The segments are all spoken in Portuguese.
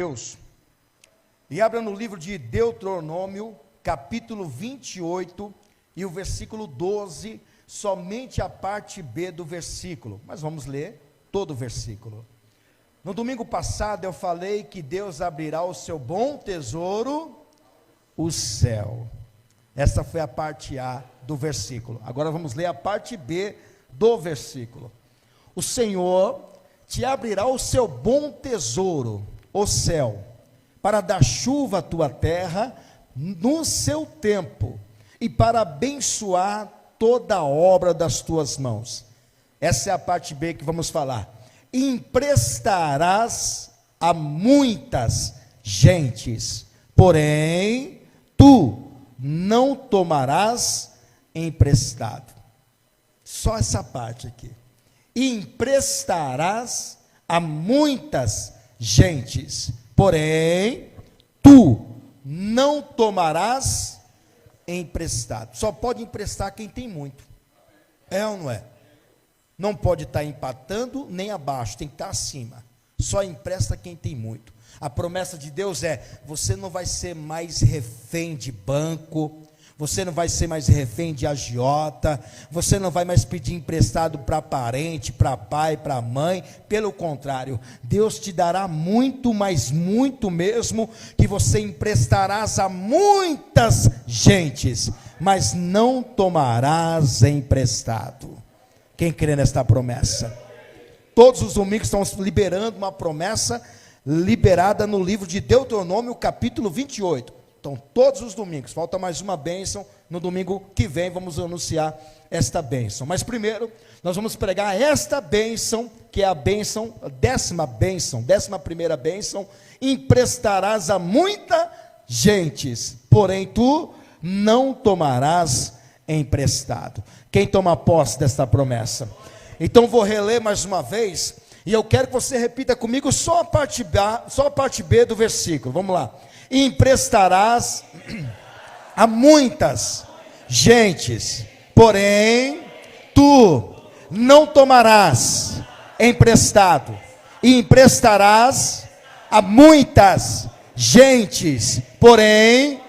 Deus e abra no livro de Deuteronômio, capítulo 28 e o versículo 12, somente a parte B do versículo, mas vamos ler todo o versículo. No domingo passado eu falei que Deus abrirá o seu bom tesouro, o céu. Essa foi a parte A do versículo. Agora vamos ler a parte B do versículo. O Senhor te abrirá o seu bom tesouro, o céu, para dar chuva à tua terra no seu tempo, e para abençoar toda a obra das tuas mãos. Essa é a parte B que vamos falar. Emprestarás a muitas gentes, porém tu não tomarás emprestado. Só essa parte aqui. Emprestarás a muitas gentes, porém tu não tomarás emprestado. Só pode emprestar quem tem muito. É ou não é? Não pode estar empatando nem abaixo, tem que estar acima. Só empresta quem tem muito. A promessa de Deus é: você não vai ser mais refém de banco, você não vai ser mais refém de agiota, você não vai mais pedir emprestado para parente, para pai, para mãe. Pelo contrário, Deus te dará muito, mas muito mesmo, que você emprestarás a muitas gentes, mas não tomarás emprestado. Quem crê nesta promessa? Todos os domingos estamos liberando uma promessa liberada no livro de Deuteronômio, capítulo 28. Então, todos os domingos, falta mais uma bênção. No domingo que vem vamos anunciar esta bênção. Mas primeiro, nós vamos pregar esta bênção, que é a bênção, a décima primeira bênção. Emprestarás a muita gentes, porém tu não tomarás emprestado. Quem toma posse desta promessa? Então vou reler mais uma vez, e eu quero que você repita comigo só a parte B do versículo. Vamos lá. Emprestarás a muitas gentes, porém tu não tomarás emprestado. E emprestarás a muitas gentes, porém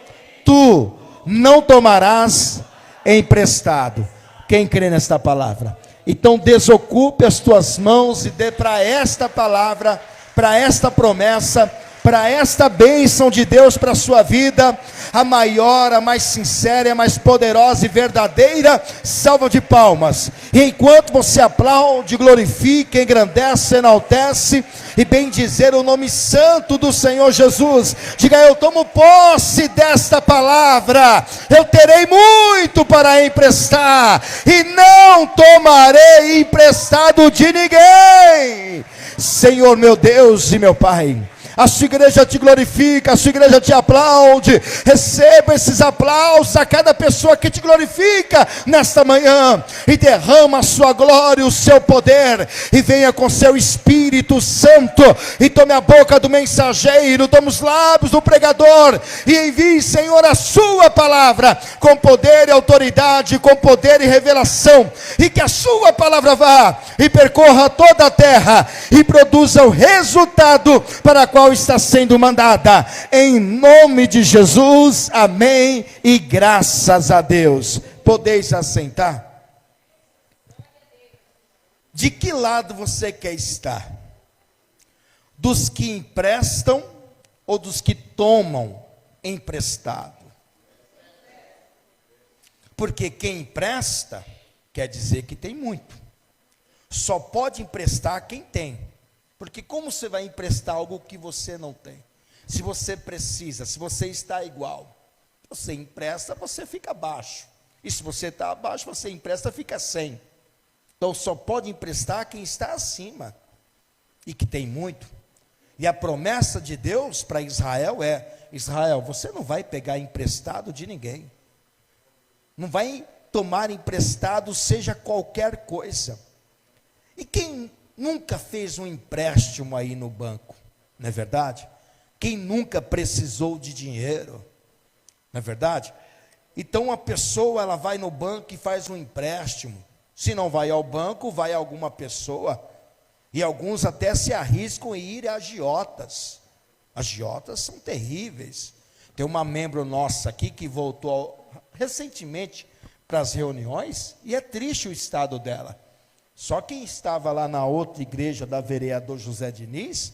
tu não tomarás emprestado. Quem crê nesta palavra? Então desocupe as tuas mãos e dê para esta palavra, para esta promessa, para esta bênção de Deus para a sua vida, a maior, a mais sincera, a mais poderosa e verdadeira salva de palmas. E enquanto você aplaude, glorifica, engrandece, enaltece e bendizer o nome santo do Senhor Jesus, diga: eu tomo posse desta palavra, eu terei muito para emprestar e não tomarei emprestado de ninguém. Senhor meu Deus e meu Pai, a sua igreja te glorifica, a sua igreja te aplaude. Receba esses aplausos a cada pessoa que te glorifica nesta manhã, e derrama a sua glória, o seu poder, e venha com seu Espírito Santo, e tome a boca do mensageiro, tome os lábios do pregador, e envie, Senhor, a sua palavra, com poder e autoridade, com poder e revelação, e que a sua palavra vá, e percorra toda a terra, e produza o resultado para a qual está sendo mandada, em nome de Jesus, amém, e graças a Deus. Podeis assentar. De que lado você quer estar? Dos que emprestam ou dos que tomam emprestado? Porque quem empresta quer dizer que tem muito. Só pode emprestar quem tem. Porque como você vai emprestar algo que você não tem? Se você precisa, se você está igual, você empresta, você fica abaixo. E se você está abaixo, você empresta, fica sem. Então só pode emprestar quem está acima e que tem muito. E a promessa de Deus para Israel é: Israel, você não vai pegar emprestado de ninguém. Não vai tomar emprestado, seja qualquer coisa. E quem nunca fez um empréstimo aí no banco, não é verdade? Quem nunca precisou de dinheiro, não é verdade? Então a pessoa, ela vai no banco e faz um empréstimo. Se não vai ao banco, vai a alguma pessoa. E alguns até se arriscam em ir a agiotas. Agiotas são terríveis. Tem uma membro nossa aqui que voltou recentemente para as reuniões e é triste o estado dela. Só quem estava lá na outra igreja da vereador José Diniz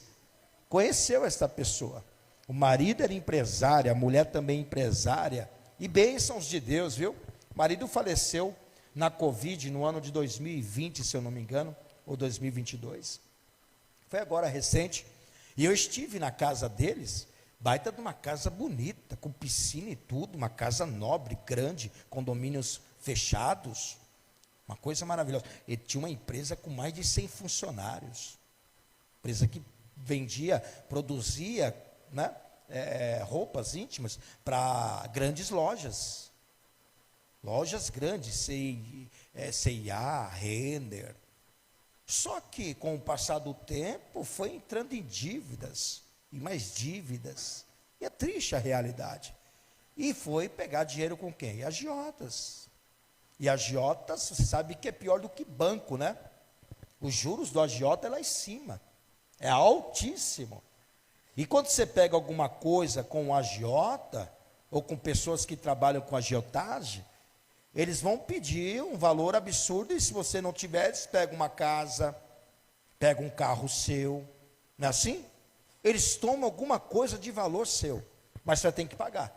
conheceu esta pessoa. O marido era empresário, a mulher também empresária. E bênçãos de Deus, viu? O marido faleceu na Covid no ano de 2020, se eu não me engano, ou 2022. Foi agora recente. E eu estive na casa deles, baita de uma casa bonita, com piscina e tudo, uma casa nobre, grande, condomínios fechados, uma coisa maravilhosa. Ele tinha uma empresa com mais de 100 funcionários, empresa que vendia, produzia, né, roupas íntimas para grandes lojas grandes, C&A, Renner. Só que com o passar do tempo foi entrando em dívidas e mais dívidas, e é triste a realidade, e foi pegar dinheiro com quem? Agiotas. E agiotas, você sabe que é pior do que banco, né? Os juros do agiota é lá em cima, é altíssimo. E quando você pega alguma coisa com um agiota, ou com pessoas que trabalham com agiotagem, eles vão pedir um valor absurdo, e se você não tiver, eles pegam uma casa, pegam um carro seu, não é assim? Eles tomam alguma coisa de valor seu, mas você tem que pagar.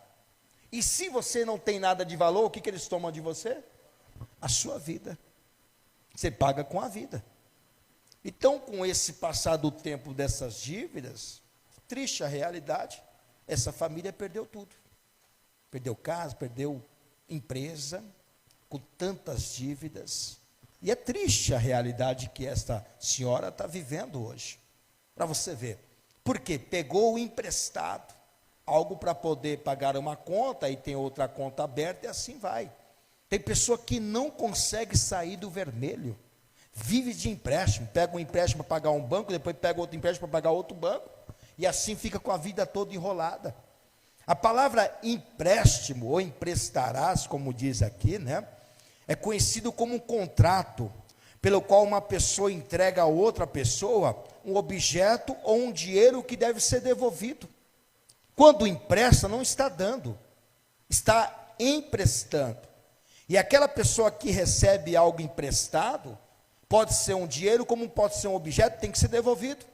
E se você não tem nada de valor, o que eles tomam de você? A sua vida. Você paga com a vida. Então, com esse passar do tempo dessas dívidas, triste a realidade, essa família perdeu tudo. Perdeu casa, perdeu empresa, com tantas dívidas. E é triste a realidade que esta senhora está vivendo hoje. Para você ver. Porque pegou o emprestado, algo para poder pagar uma conta, e tem outra conta aberta, e assim vai. Tem pessoa que não consegue sair do vermelho. Vive de empréstimo, pega um empréstimo para pagar um banco, depois pega outro empréstimo para pagar outro banco, e assim fica com a vida toda enrolada. A palavra empréstimo, ou emprestarás, como diz aqui, né, é conhecido como um contrato, pelo qual uma pessoa entrega a outra pessoa um objeto ou um dinheiro que deve ser devolvido. Quando empresta, não está dando, está emprestando. E aquela pessoa que recebe algo emprestado, pode ser um dinheiro, como pode ser um objeto, tem que ser devolvido.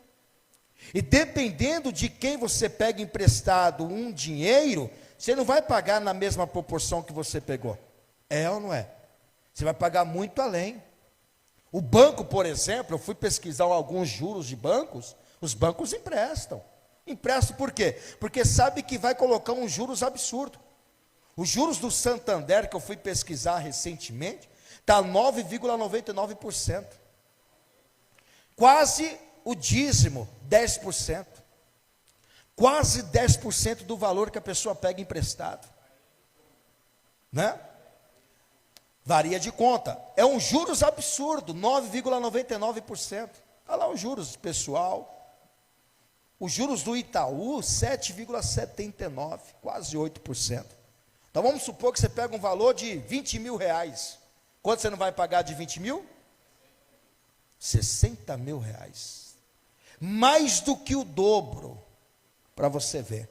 E dependendo de quem você pega emprestado um dinheiro, você não vai pagar na mesma proporção que você pegou. É ou não é? Você vai pagar muito além. O banco, por exemplo, eu fui pesquisar alguns juros de bancos, os bancos emprestam. Emprestam por quê? Porque sabe que vai colocar uns juros absurdos. Os juros do Santander, que eu fui pesquisar recentemente, está 9,99%. Quase o dízimo, 10%. Quase 10% do valor que a pessoa pega emprestado. Né? Varia de conta. É um juros absurdo, 9,99%. Olha lá os juros pessoal. Os juros do Itaú, 7,79%, quase 8%. Então vamos supor que você pega um valor de 20 mil reais. Quanto você não vai pagar de 20 mil? 60 mil reais. Mais do que o dobro, para você ver.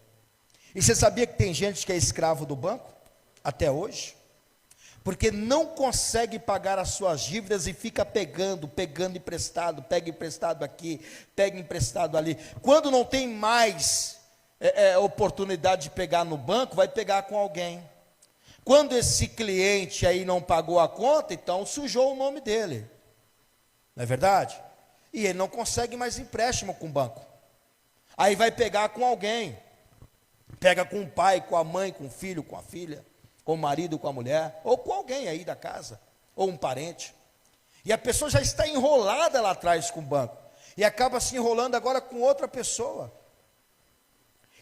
E você sabia que tem gente que é escravo do banco? Até hoje? Porque não consegue pagar as suas dívidas e fica pegando emprestado, pega emprestado aqui, pega emprestado ali. Quando não tem mais oportunidade de pegar no banco, vai pegar com alguém. Quando esse cliente aí não pagou a conta, então sujou o nome dele. Não é verdade? E ele não consegue mais empréstimo com o banco. Aí vai pegar com alguém. Pega com o pai, com a mãe, com o filho, com a filha, com o marido, com a mulher, ou com alguém aí da casa, ou um parente. E a pessoa já está enrolada lá atrás com o banco. E acaba se enrolando agora com outra pessoa.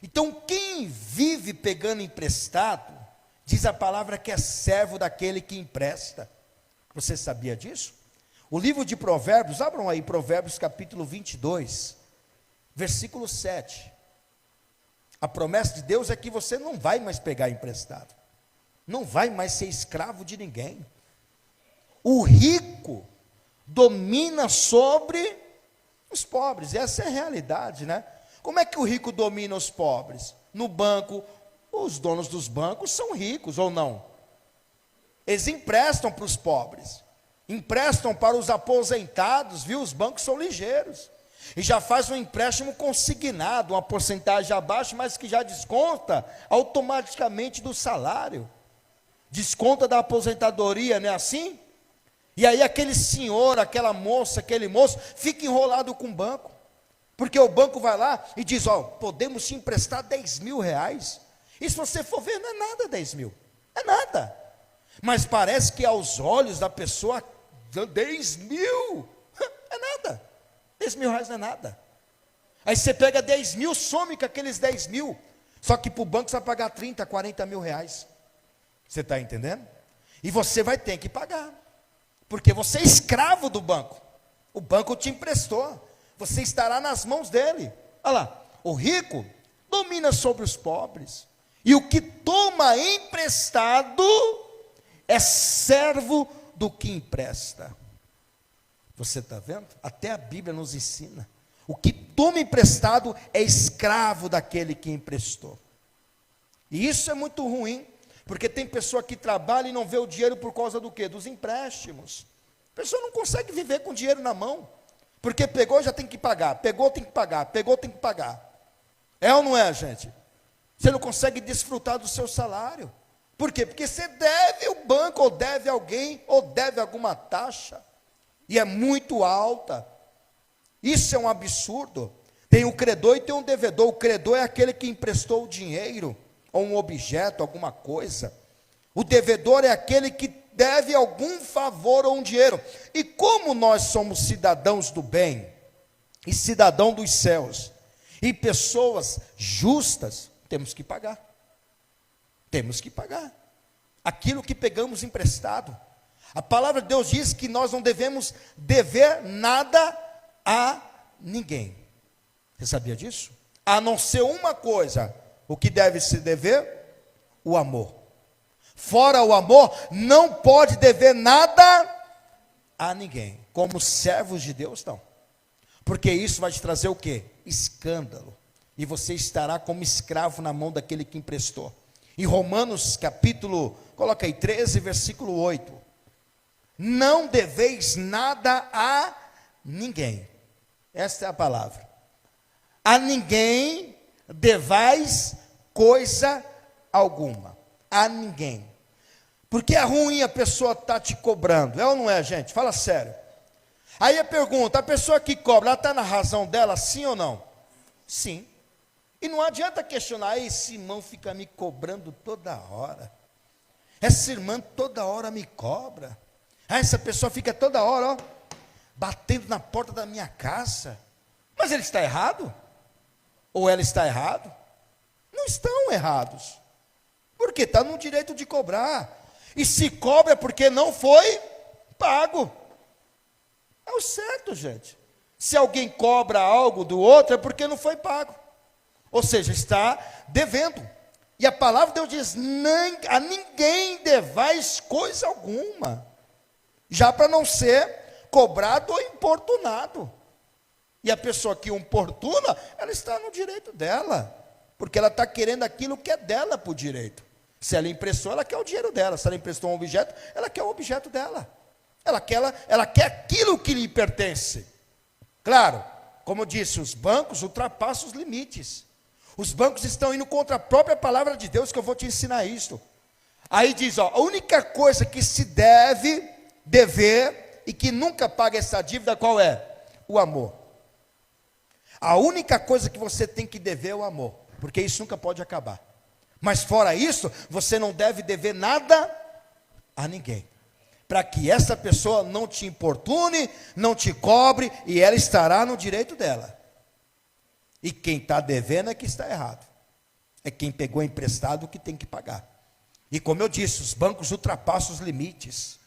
Então, quem vive pegando emprestado, diz a palavra que é servo daquele que empresta. Você sabia disso? O livro de Provérbios, abram aí Provérbios capítulo 22, versículo 7. A promessa de Deus é que você não vai mais pegar emprestado. Não vai mais ser escravo de ninguém. O rico domina sobre os pobres. Essa é a realidade, né? Como é que o rico domina os pobres? No banco, os donos dos bancos são ricos ou não? Eles emprestam para os pobres, emprestam para os aposentados, viu? Os bancos são ligeiros. E já faz um empréstimo consignado, uma porcentagem abaixo, mas que já desconta automaticamente do salário. Desconta da aposentadoria, não é assim? E aí aquele senhor, aquela moça, aquele moço, fica enrolado com o banco. Porque o banco vai lá e diz, ó, podemos te emprestar 10 mil reais. E se você for ver, não é nada 10 mil. É nada. Mas parece que aos olhos da pessoa, 10 mil, é nada. 10 mil reais não é nada. Aí você pega 10 mil, some com aqueles 10 mil. Só que para o banco você vai pagar 30, 40 mil reais. Você está entendendo? E você vai ter que pagar. Porque você é escravo do banco. O banco te emprestou. Você estará nas mãos dele. Olha lá, o rico domina sobre os pobres. E o que toma emprestado é servo do que empresta. Você está vendo? Até a Bíblia nos ensina. O que toma emprestado é escravo daquele que emprestou. E isso é muito ruim, porque tem pessoa que trabalha e não vê o dinheiro por causa do quê? Dos empréstimos. A pessoa não consegue viver com dinheiro na mão, porque pegou já tem que pagar, pegou tem que pagar, pegou tem que pagar. É ou não é, gente? Você não consegue desfrutar do seu salário. Por quê? Porque você deve o banco, ou deve alguém, ou deve alguma taxa. E é muito alta. Isso é um absurdo. Tem o credor e tem um devedor. O credor é aquele que emprestou o dinheiro, ou um objeto, alguma coisa. O devedor é aquele que deve algum favor ou um dinheiro. E como nós somos cidadãos do bem, e cidadão dos céus, e pessoas justas, temos que pagar. Temos que pagar aquilo que pegamos emprestado. A palavra de Deus diz que nós não devemos dever nada a ninguém. Você sabia disso? A não ser uma coisa. O que deve se dever? O amor. Fora o amor, não pode dever nada a ninguém. Como servos de Deus, não. Porque isso vai te trazer o quê? Escândalo. E você estará como escravo na mão daquele que emprestou. Em Romanos capítulo, coloca aí, 13, versículo 8. Não deveis nada a ninguém. Esta é a palavra. A ninguém devais coisa alguma. A ninguém. Porque é ruim a pessoa estar te cobrando. É ou não é, gente? Fala sério. Aí a pergunta, a pessoa que cobra, ela está na razão dela, sim ou não? Sim. E não adianta questionar, esse irmão fica me cobrando toda hora. Essa irmã toda hora me cobra. Essa pessoa fica toda hora, ó, batendo na porta da minha casa. Mas ele está errado? Ou ela está errado? Não estão errados. Porque está no direito de cobrar. E se cobra porque não foi pago. É o certo, gente. Se alguém cobra algo do outro, é porque não foi pago. Ou seja, está devendo. E a palavra de Deus diz, a ninguém devais coisa alguma. Já para não ser cobrado ou importunado. E a pessoa que importuna, ela está no direito dela. Porque ela está querendo aquilo que é dela por direito. Se ela emprestou, ela quer o dinheiro dela. Se ela emprestou um objeto, ela quer o objeto dela. Ela quer aquilo que lhe pertence. Claro, como eu disse, os bancos ultrapassam os limites. Os bancos estão indo contra a própria palavra de Deus, que eu vou te ensinar isto. Aí diz, ó, a única coisa que se deve dever e que nunca paga essa dívida, qual é? O amor. A única coisa que você tem que dever é o amor, porque isso nunca pode acabar. Mas fora isso, você não deve dever nada a ninguém, para que essa pessoa não te importune, não te cobre, e ela estará no direito dela. E quem está devendo é que está errado. É quem pegou emprestado que tem que pagar. E como eu disse, os bancos ultrapassam os limites.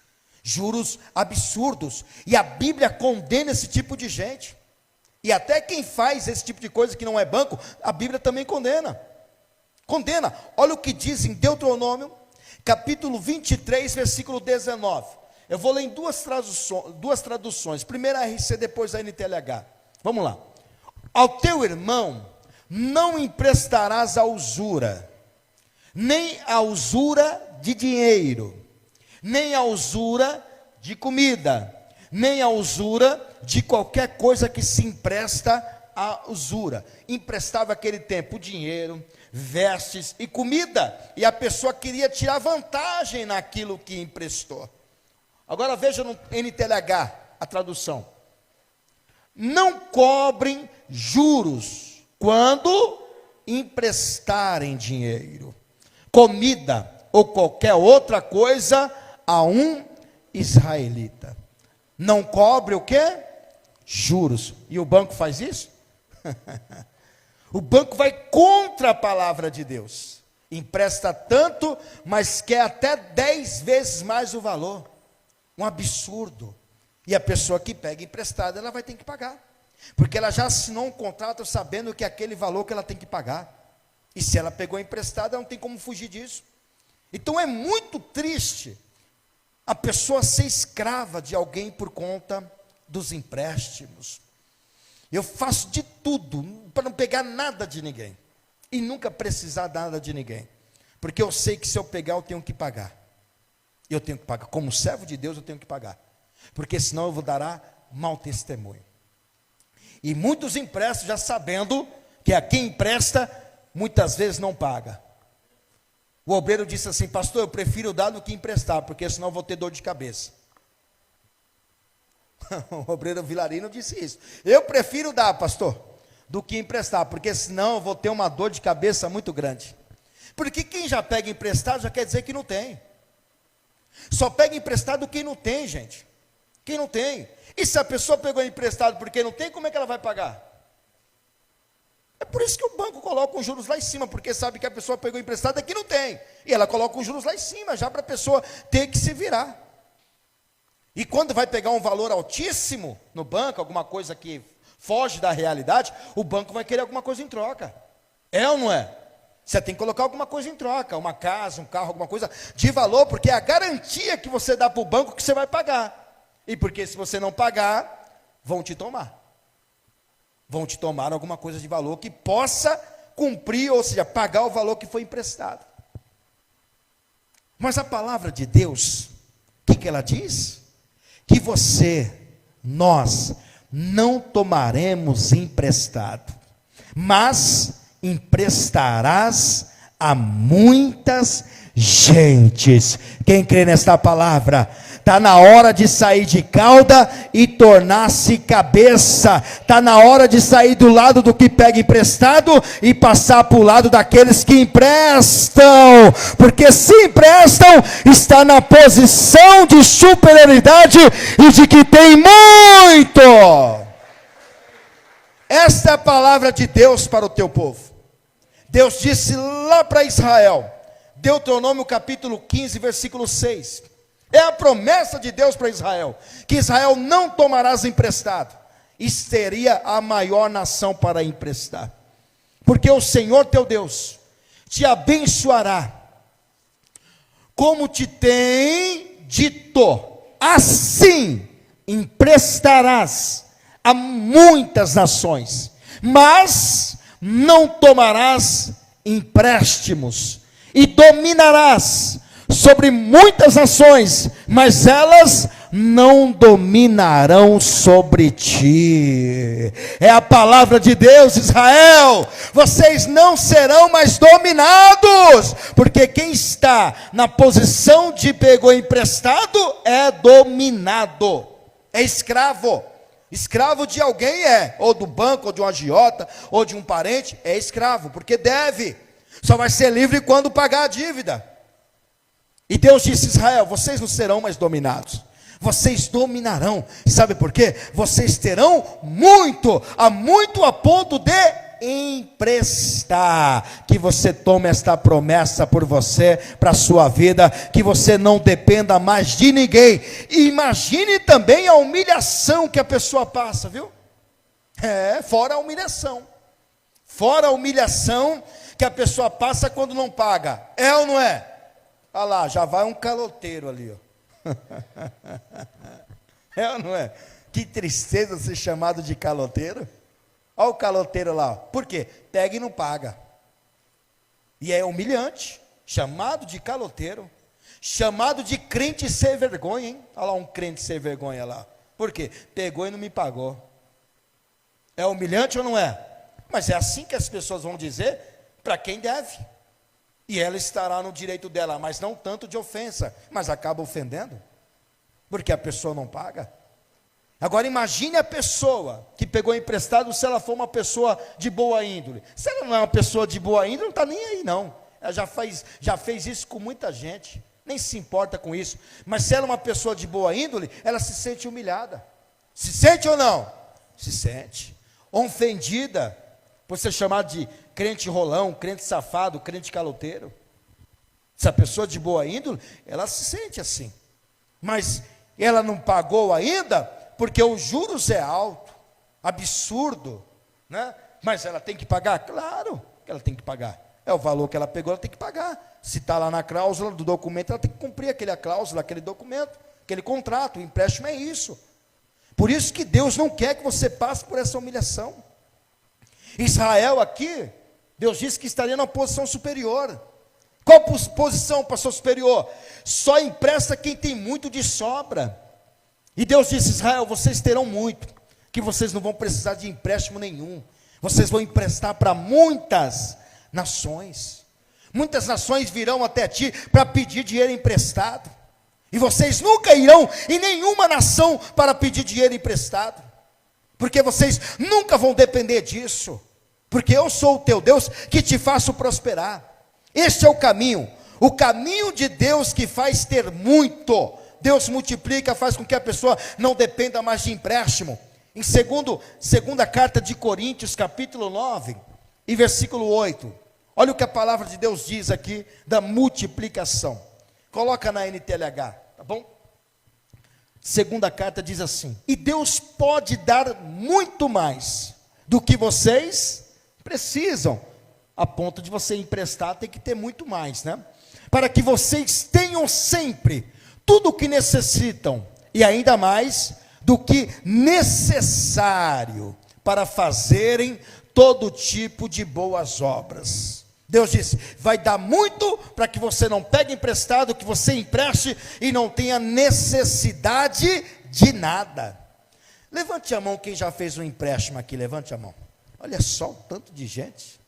Juros absurdos. E a Bíblia condena esse tipo de gente. E até quem faz esse tipo de coisa que não é banco, a Bíblia também condena. Condena. Olha o que diz em Deuteronômio, capítulo 23, versículo 19. Eu vou ler em duas traduções. Primeiro a RC, depois a NTLH. Vamos lá. Ao teu irmão não emprestarás a usura, nem a usura de dinheiro, nem a usura de comida, nem a usura de qualquer coisa que se empresta à usura. Emprestava aquele tempo dinheiro, vestes e comida, e a pessoa queria tirar vantagem naquilo que emprestou. Agora veja no NTLH a tradução: não cobrem juros quando emprestarem dinheiro, comida ou qualquer outra coisa a um israelita. Não cobre o quê? Juros. E o banco faz isso? O banco vai contra a palavra de Deus. Empresta tanto, mas quer até 10 vezes mais o valor. Um absurdo. E a pessoa que pega emprestado, ela vai ter que pagar. Porque ela já assinou um contrato sabendo que é aquele valor que ela tem que pagar. E se ela pegou emprestado, ela não tem como fugir disso. Então é muito triste a pessoa ser escrava de alguém por conta dos empréstimos. Eu faço de tudo para não pegar nada de ninguém. E nunca precisar nada de ninguém. Porque eu sei que se eu pegar, eu tenho que pagar. Eu tenho que pagar. Como servo de Deus, eu tenho que pagar. Porque senão eu vou dar mau testemunho. E muitos emprestam já sabendo que a quem empresta, muitas vezes não paga. O obreiro disse assim: pastor, eu prefiro dar do que emprestar, porque senão eu vou ter dor de cabeça. O obreiro Vilarino disse isso: eu prefiro dar, pastor, do que emprestar, porque senão eu vou ter uma dor de cabeça muito grande. Porque quem já pega emprestado já quer dizer que não tem. Só pega emprestado quem não tem, gente. Quem não tem. E se a pessoa pegou emprestado porque não tem, como é que ela vai pagar? É por isso que o banco coloca os juros lá em cima, porque sabe que a pessoa pegou emprestado aqui não tem. E ela coloca os juros lá em cima, já para a pessoa ter que se virar. E quando vai pegar um valor altíssimo no banco, alguma coisa que foge da realidade, o banco vai querer alguma coisa em troca. É ou não é? Você tem que colocar alguma coisa em troca, uma casa, um carro, alguma coisa de valor, porque é a garantia que você dá para o banco que você vai pagar. E porque se você não pagar, vão te tomar. Vão te tomar alguma coisa de valor que possa cumprir, ou seja, pagar o valor que foi emprestado. Mas a palavra de Deus, o que ela diz? Que nós, não tomaremos emprestado, mas emprestarás a muitas gentes. Quem crê nesta palavra? Está na hora de sair de cauda e tornar-se cabeça. Está na hora de sair do lado do que pega emprestado e passar para o lado daqueles que emprestam. Porque se emprestam, está na posição de superioridade e de que tem muito. Esta é a palavra de Deus para o teu povo. Deus disse lá para Israel, Deuteronômio capítulo 15, versículo 6. É a promessa de Deus para Israel, que Israel não tomarás emprestado, e seria a maior nação para emprestar. Porque o Senhor teu Deus te abençoará, como te tem dito, assim emprestarás a muitas nações, mas não tomarás empréstimos, e dominarás sobre muitas nações, mas elas não dominarão sobre ti. É a palavra de Deus, Israel. Vocês não serão mais dominados, porque quem está na posição de pegou emprestado é dominado, é escravo. Escravo de alguém ou do banco, ou de um agiota, ou de um parente, é escravo, porque deve. Só vai ser livre quando pagar a dívida. E Deus disse: Israel, vocês não serão mais dominados, vocês dominarão. Sabe por quê? Vocês terão muito a ponto de emprestar. Que você tome esta promessa por você, para a sua vida, que você não dependa mais de ninguém. E imagine também a humilhação que a pessoa passa, viu? Fora a humilhação. Fora a humilhação que a pessoa passa quando não paga. É ou não é? Olha lá, já vai um caloteiro ali, ó. É ou não é? Que tristeza ser chamado de caloteiro. Olha o caloteiro lá. Por quê? Pega e não paga. E é humilhante. Chamado de caloteiro. Chamado de crente sem vergonha, hein? Olha lá um crente sem vergonha lá. Por quê? Pegou e não me pagou. É humilhante ou não é? Mas é assim que as pessoas vão dizer para quem deve. E ela estará no direito dela, mas não tanto de ofensa, mas acaba ofendendo, porque a pessoa não paga. Agora imagine a pessoa que pegou emprestado, se ela for uma pessoa de boa índole. Se ela não é uma pessoa de boa índole, não está nem aí não. Ela já fez isso com muita gente, nem se importa com isso. Mas se ela é uma pessoa de boa índole, ela se sente humilhada. Se sente ou não? Se sente. Ofendida por ser chamado de crente rolão, crente safado, crente caloteiro. Se a pessoa de boa índole, ela se sente assim. Mas ela não pagou ainda, porque os juros é alto, absurdo, né? Mas ela tem que pagar? Claro que ela tem que pagar. É o valor que ela pegou, ela tem que pagar. Se está lá na cláusula do documento, ela tem que cumprir aquela cláusula, aquele documento, aquele contrato. O empréstimo é isso. Por isso que Deus não quer que você passe por essa humilhação. Israel aqui, Deus disse que estaria numa posição superior. Qual posição, pastor, superior? Só empresta quem tem muito de sobra. E Deus disse: Israel, vocês terão muito, que vocês não vão precisar de empréstimo nenhum. Vocês vão emprestar para muitas nações. Muitas nações virão até ti para pedir dinheiro emprestado. E vocês nunca irão em nenhuma nação para pedir dinheiro emprestado. Porque vocês nunca vão depender disso. Porque eu sou o teu Deus que te faço prosperar. Este é o caminho de Deus que faz ter muito. Deus multiplica, faz com que a pessoa não dependa mais de empréstimo. Em segunda carta de Coríntios, capítulo 9, e versículo 8. Olha o que a palavra de Deus diz aqui da multiplicação. Coloca na NTLH, tá bom? Segunda carta diz assim: e Deus pode dar muito mais do que vocês precisam. A ponto de você emprestar, tem que ter muito mais, né? Para que vocês tenham sempre tudo o que necessitam, e ainda mais do que necessário, para fazerem todo tipo de boas obras. Deus disse: vai dar muito para que você não pegue emprestado, que você empreste e não tenha necessidade de nada. Levante a mão quem já fez um empréstimo aqui, levante a mão. Olha só o tanto de gente.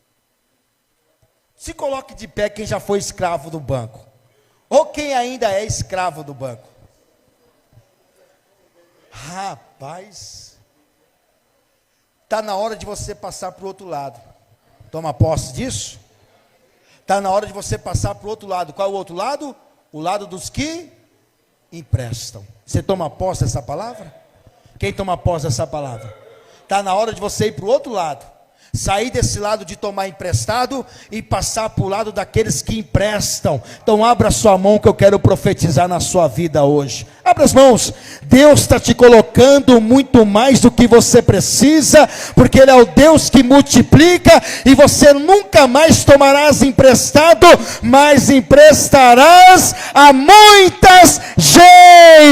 Se coloque de pé quem já foi escravo do banco, ou quem ainda é escravo do banco. Rapaz, está na hora de você passar para o outro lado. Toma posse disso? Está na hora de você passar para o outro lado. Qual é o outro lado? O lado dos que emprestam. Você toma posse dessa palavra? Quem toma posse dessa palavra? Está na hora de você ir para o outro lado. Sair desse lado de tomar emprestado e passar para o lado daqueles que emprestam. Então abra sua mão que eu quero profetizar na sua vida hoje. Abra as mãos. Deus está te colocando muito mais do que você precisa, porque Ele é o Deus que multiplica, e você nunca mais tomarás emprestado, mas emprestarás a muitas gentes.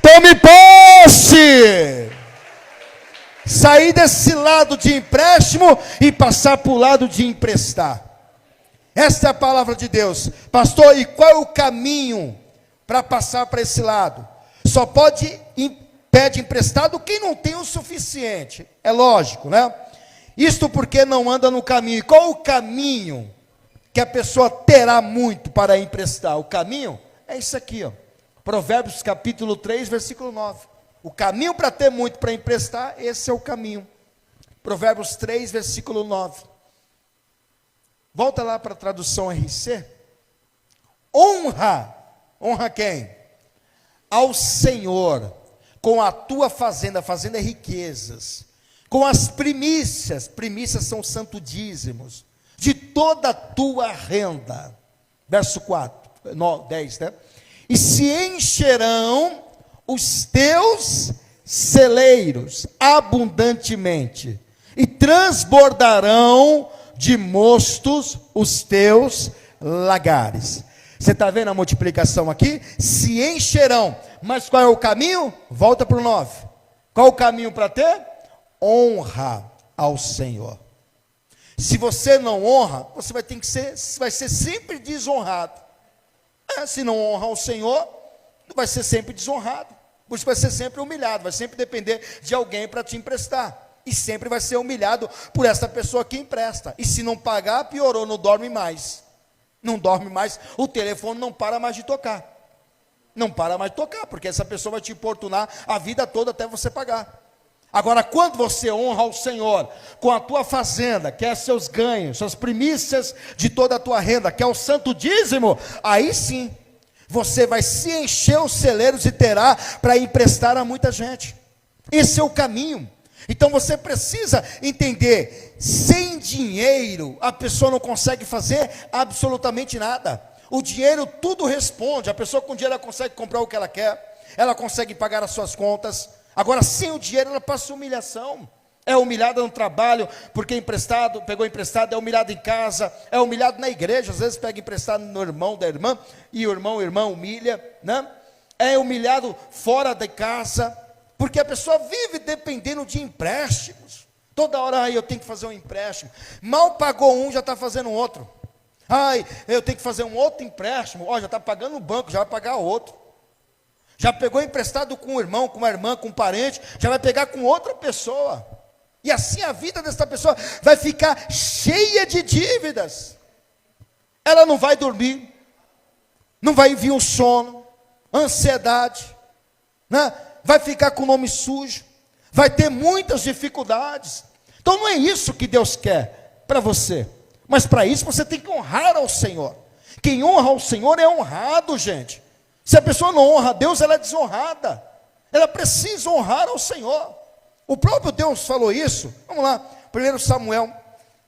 Tome posse. Sair desse lado de empréstimo e passar para o lado de emprestar. Esta é a palavra de Deus. Pastor, e qual é o caminho para passar para esse lado? Só pede emprestado quem não tem o suficiente. É lógico, né? Isto porque não anda no caminho. E qual o caminho que a pessoa terá muito para emprestar? O caminho é isso aqui, ó. Provérbios capítulo 3, versículo 9. O caminho para ter muito para emprestar, esse é o caminho. Provérbios 3, versículo 9. Volta lá para a tradução RC. Honra quem? Ao Senhor, com a tua fazenda, fazenda é riquezas, com as primícias são santo dízimos, de toda a tua renda. Verso 10, né? E se encherão os teus celeiros abundantemente, e transbordarão de mostos os teus lagares. Você está vendo a multiplicação aqui? Se encherão. Mas qual é o caminho? Volta para o 9. Qual é o caminho para ter? honra ao Senhor. Se você não honra, você vai ser sempre desonrado. Se não honra ao Senhor, vai ser sempre desonrado. Você vai ser sempre humilhado, vai sempre depender de alguém para te emprestar. E sempre vai ser humilhado por essa pessoa que empresta. E se não pagar, piorou, não dorme mais. Não dorme mais, o telefone não para mais de tocar. Não para mais de tocar, porque essa pessoa vai te importunar a vida toda até você pagar. Agora, quando você honra o Senhor com a tua fazenda, que é seus ganhos, suas primícias de toda a tua renda, que é o santo dízimo, aí sim, você vai se encher os celeiros e terá para emprestar a muita gente. Esse é o caminho. Então você precisa entender, sem dinheiro a pessoa não consegue fazer absolutamente nada. O dinheiro tudo responde, a pessoa com dinheiro ela consegue comprar o que ela quer, ela consegue pagar as suas contas. Agora, sem o dinheiro, ela passa humilhação. É humilhada no trabalho, porque pegou emprestado, é humilhado em casa, é humilhado na igreja, às vezes pega emprestado no irmão da irmã, e o irmão humilha, né? É humilhado fora da casa, porque a pessoa vive dependendo de empréstimos. Toda hora, eu tenho que fazer um empréstimo. Mal pagou um, já está fazendo outro. Eu tenho que fazer um outro empréstimo. Já está pagando o banco, já vai pagar outro. Já pegou emprestado com um irmão, com uma irmã, com um parente, já vai pegar com outra pessoa. E assim a vida dessa pessoa vai ficar cheia de dívidas. Ela não vai dormir, não vai vir um sono, ansiedade, né? Vai ficar com o nome sujo, vai ter muitas dificuldades. Então não é isso que Deus quer para você. Mas para isso você tem que honrar ao Senhor. Quem honra ao Senhor é honrado, gente. Se a pessoa não honra a Deus, ela é desonrada. Ela precisa honrar ao Senhor. O próprio Deus falou isso. Vamos lá, 1 Samuel.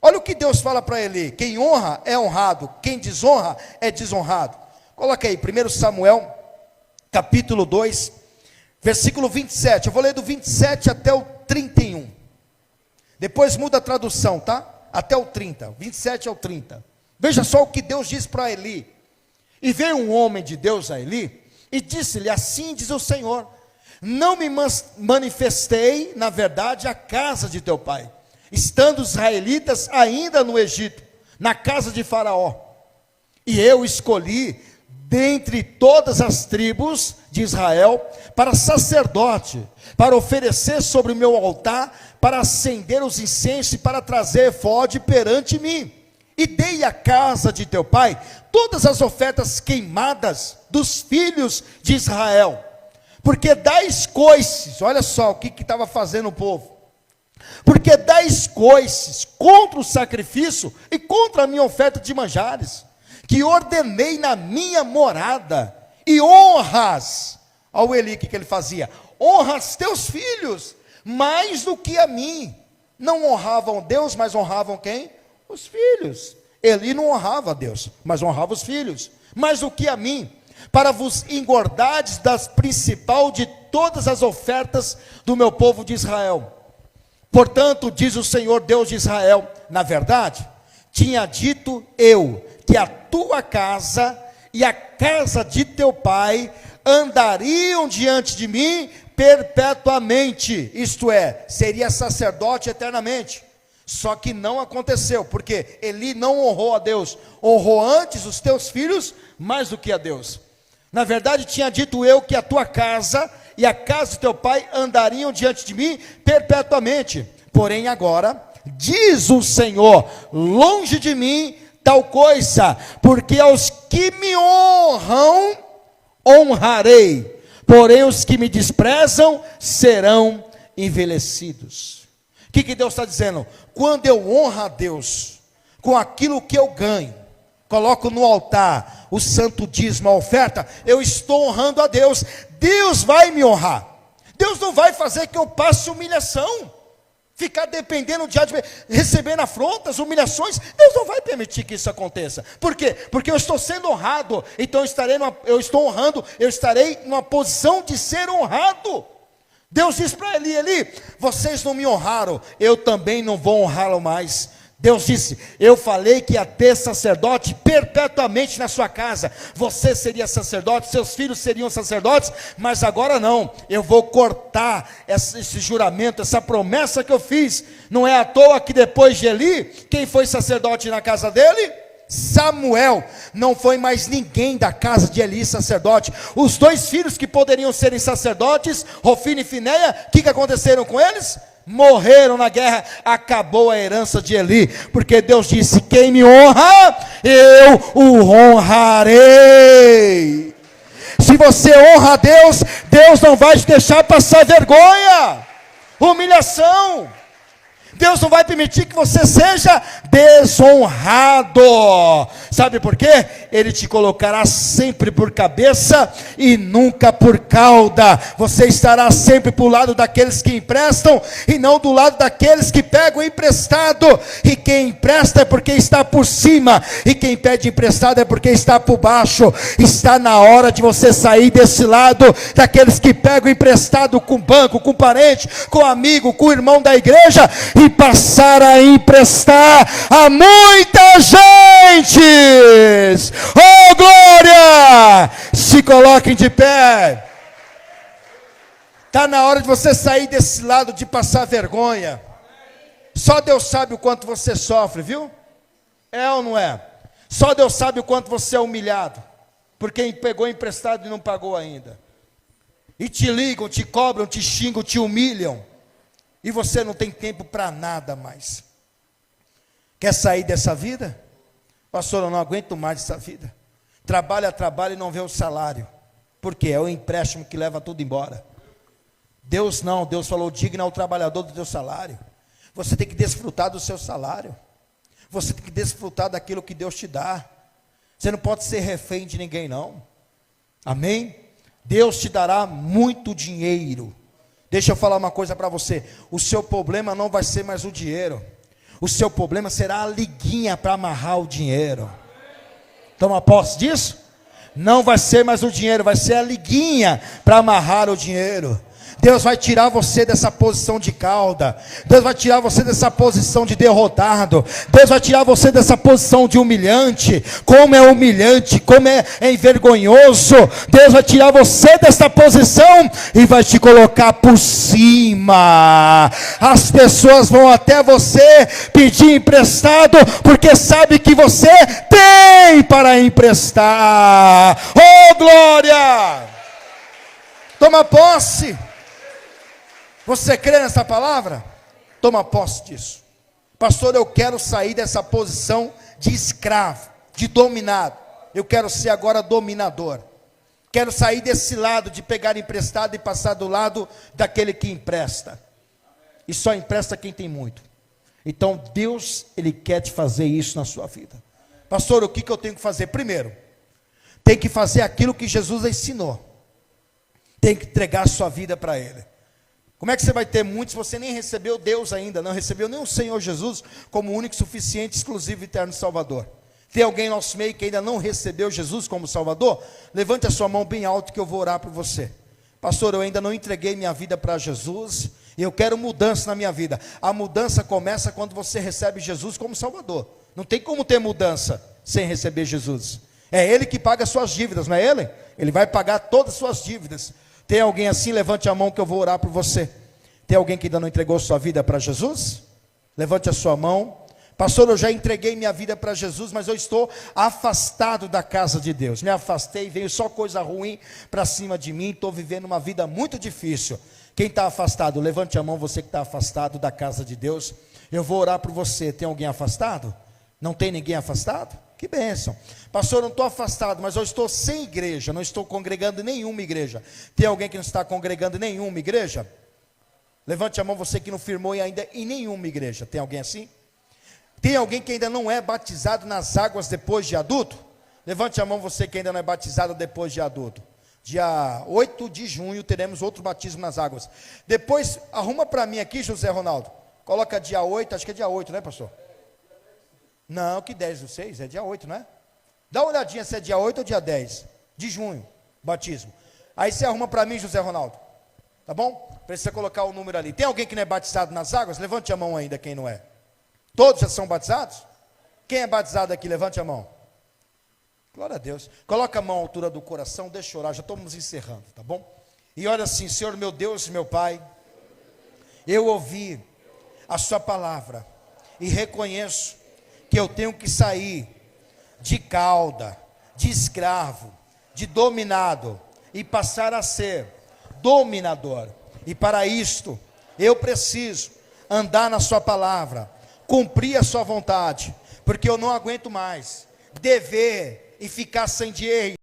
Olha o que Deus fala para Eli. Quem honra é honrado, quem desonra é desonrado. Coloca aí, 1 Samuel, capítulo 2, versículo 27. Eu vou ler do 27 até o 31. Depois muda a tradução, tá? Até o 30, 27 ao 30. Veja só o que Deus diz para Eli. E veio um homem de Deus a Eli, e disse-lhe, assim diz o Senhor, não me manifestei, na verdade, à casa de teu pai, estando os israelitas ainda no Egito, na casa de Faraó. E eu escolhi, dentre todas as tribos de Israel, para sacerdote, para oferecer sobre o meu altar, para acender os incensos e para trazer efode perante mim. E dei à casa de teu pai todas as ofertas queimadas dos filhos de Israel, porque dais coices, olha só o que estava fazendo o povo, porque dais coices contra o sacrifício e contra a minha oferta de manjares, que ordenei na minha morada, e honras, ao Eli, o que ele fazia? Honras teus filhos, mais do que a mim. Não honravam Deus, mas honravam quem? Os filhos. Eli não honrava a Deus, mas honrava os filhos, mais do que a mim, para vos engordardes das principal de todas as ofertas do meu povo de Israel. Portanto, diz o Senhor Deus de Israel, na verdade, tinha dito eu, que a tua casa e a casa de teu pai andariam diante de mim perpetuamente, isto é, seria sacerdote eternamente. Só que não aconteceu, porque Eli não honrou a Deus, honrou antes os teus filhos mais do que a Deus. Na verdade, tinha dito eu que a tua casa e a casa de teu pai andariam diante de mim perpetuamente. Porém agora, diz o Senhor, longe de mim tal coisa, porque aos que me honram, honrarei, porém os que me desprezam serão envelhecidos. O que Deus está dizendo? Quando eu honro a Deus, com aquilo que eu ganho, coloco no altar o santo dízimo, a oferta, eu estou honrando a Deus. Deus vai me honrar. Deus não vai fazer que eu passe humilhação, ficar dependendo de recebendo afrontas, humilhações. Deus não vai permitir que isso aconteça. Por quê? Porque eu estou sendo honrado, então eu estou honrando, eu estarei numa posição de ser honrado. Deus diz para Eli, vocês não me honraram, eu também não vou honrá-lo mais. Deus disse: eu falei que ia ter sacerdote perpetuamente na sua casa. Você seria sacerdote, seus filhos seriam sacerdotes, mas agora não. Eu vou cortar esse juramento, essa promessa que eu fiz. Não é à toa que depois de Eli, quem foi sacerdote na casa dele? Samuel. Não foi mais ninguém da casa de Eli sacerdote. Os 2 filhos que poderiam serem sacerdotes, Hofni e Fineia, o que aconteceram com eles? Morreram na guerra. Acabou a herança de Eli, porque Deus disse: quem me honra, eu o honrarei. Se você honra a Deus, Deus não vai te deixar passar vergonha, humilhação. Deus não vai permitir que você seja desonrado. Sabe por quê? Ele te colocará sempre por cabeça e nunca por cauda. Você estará sempre para o lado daqueles que emprestam e não do lado daqueles que pegam emprestado. E quem empresta é porque está por cima, e quem pede emprestado é porque está por baixo. Está na hora de você sair desse lado daqueles que pegam emprestado com banco, com parente, com amigo, com irmão da igreja, e passar a emprestar a muita gente. Oh glória! Se coloquem de pé. Está na hora de você sair desse lado de passar vergonha. Só Deus sabe o quanto você sofre, viu? É ou não é? Só Deus sabe o quanto você é humilhado por quem pegou emprestado e não pagou ainda. E te ligam, te cobram, te xingam, te humilham. E você não tem tempo para nada mais. Quer sair dessa vida? Pastor, eu não aguento mais essa vida. Trabalha e não vê o salário. Por quê? É o empréstimo que leva tudo embora. Deus não, Deus falou: digna ao trabalhador do teu salário. Você tem que desfrutar do seu salário. Você tem que desfrutar daquilo que Deus te dá. Você não pode ser refém de ninguém não. Amém? Deus te dará muito dinheiro. Deixa eu falar uma coisa para você: o seu problema não vai ser mais o dinheiro, o seu problema será a liguinha para amarrar o dinheiro. Toma posse disso? Não vai ser mais o dinheiro, vai ser a liguinha para amarrar o dinheiro. Deus vai tirar você dessa posição de cauda. Deus vai tirar você dessa posição de derrotado. Deus vai tirar você dessa posição de humilhante. Como é humilhante, como é envergonhoso. Deus vai tirar você dessa posição e vai te colocar por cima. As pessoas vão até você pedir emprestado, porque sabe que você tem para emprestar. Oh glória! Toma posse. Você crê nessa palavra? Toma posse disso. Pastor, eu quero sair dessa posição de escravo, de dominado. Eu quero ser agora dominador. Quero sair desse lado de pegar emprestado e passar do lado daquele que empresta. E só empresta quem tem muito. Então Deus, Ele quer te fazer isso na sua vida. Pastor, o que eu tenho que fazer? Primeiro, tem que fazer aquilo que Jesus ensinou. Tem que entregar a sua vida para Ele. Como é que você vai ter muito se você nem recebeu Deus ainda, não recebeu nem o Senhor Jesus como único, suficiente, exclusivo e eterno Salvador? Tem alguém no nosso meio que ainda não recebeu Jesus como Salvador? Levante a sua mão bem alto que eu vou orar por você. Pastor, eu ainda não entreguei minha vida para Jesus e eu quero mudança na minha vida. A mudança começa quando você recebe Jesus como Salvador. Não tem como ter mudança sem receber Jesus. É Ele que paga as suas dívidas, não é Ele? Ele vai pagar todas as suas dívidas. Tem alguém assim? Levante a mão que eu vou orar por você. Tem alguém que ainda não entregou sua vida para Jesus? Levante a sua mão. Pastor, eu já entreguei minha vida para Jesus, mas eu estou afastado da casa de Deus. Me afastei, veio só coisa ruim para cima de mim, estou vivendo uma vida muito difícil. Quem está afastado? Levante a mão, você que está afastado da casa de Deus. Eu vou orar por você. Tem alguém afastado? Não tem ninguém afastado? Que bênção. Pastor, eu não estou afastado, mas eu estou sem igreja, não estou congregando em nenhuma igreja. Tem alguém que não está congregando em nenhuma igreja? Levante a mão, você que não firmou ainda em nenhuma igreja. Tem alguém assim? Tem alguém que ainda não é batizado nas águas depois de adulto? Levante a mão, você que ainda não é batizado depois de adulto. Dia 8 de junho teremos outro batismo nas águas. Depois, arruma para mim aqui, José Ronaldo. Coloca dia 8, acho que é dia 8, né, pastor? Não, que 10 do 6, é dia 8, não é? Dá uma olhadinha se é dia 8 ou dia 10 de junho, batismo. Aí você arruma para mim, José Ronaldo. Tá bom? Para você colocar o número ali. Tem alguém que não é batizado nas águas? Levante a mão ainda quem não é. Todos já são batizados? Quem é batizado aqui? Levante a mão. Glória a Deus. Coloca a mão à altura do coração, deixa eu orar, já estamos encerrando, tá bom? E olha assim, Senhor meu Deus e meu Pai, eu ouvi a sua palavra e reconheço que eu tenho que sair de cauda, de escravo, de dominado e passar a ser dominador. E para isto, eu preciso andar na sua palavra, cumprir a sua vontade, porque eu não aguento mais dever e ficar sem dinheiro.